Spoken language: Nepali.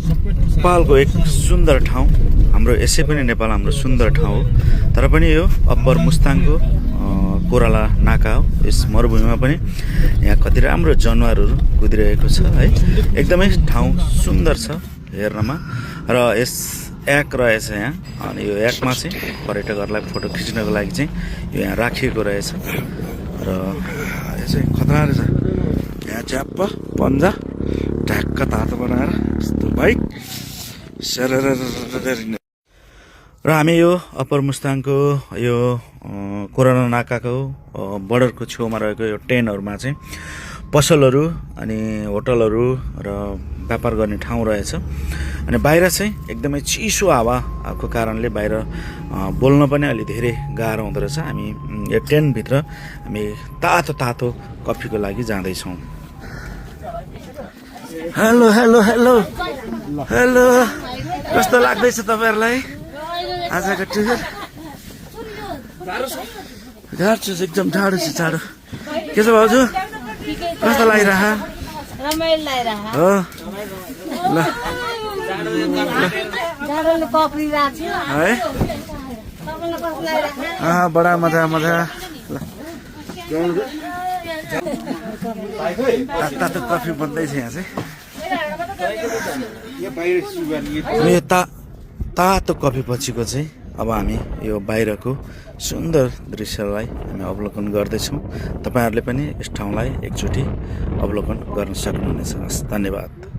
नेपालको एक सुन्दर ठाउँ। हाम्रो यसै पनि नेपाल हाम्रो सुन्दर ठाउँ हो, तर पनि यो अप्पर मुस्ताङको कोराला नाका हो। यस मरुभूमिमा पनि यहाँ कति राम्रो जनावरहरू कुदिरहेको छ है। एकदमै ठाउँ सुन्दर छ हेर्नमा। र यस याक रहेछ यहाँ, अनि यो याकमा चाहिँ पर्यटकहरूलाई फोटो खिच्नको लागि चाहिँ यो यहाँ राखिएको रहेछ। र यो चाहिँ खतरा रहेछ। यहाँ च्याप्प पन्जा ढ्याक्क तातो बनाएर यस्तो बाइक र हामी यो अप्पर मुस्ताङको यो कोराला नाकाको बर्डरको छेउमा रहेको यो टेनहरूमा चाहिँ पसलहरू अनि होटलहरू र व्यापार गर्ने ठाउँ रहेछ। अनि बाहिर चाहिँ एकदमै चिसो हावाको कारणले बाहिर बोल्न पनि अलि धेरै गाह्रो हुँदो रहेछ। हामी यो टेन्टभित्र हामी तातो तातो कफीको लागि जाँदैछौँ। हेलो हेलो हेलो हेलो, कस्तो लाग्दैछ तपाईँहरूलाई आजको टुर? गाह्रो छ, एकदम टाढो छ, टाढो। के छ भाउजू, कस्तो लागिरह? रमाइलो लागिरह हो ल है। बडा मजा मजा। ल तातो कफी बन्दैछ यहाँ चाहिँ। यो तातो कफी पछिको चाहिँ अब हामी यो बाहिरको सुन्दर दृश्यलाई हामी अवलोकन गर्दैछौँ। तपाईँहरूले पनि यस ठाउँलाई एकचोटि अवलोकन गर्न सक्नुहुनेछ। धन्यवाद।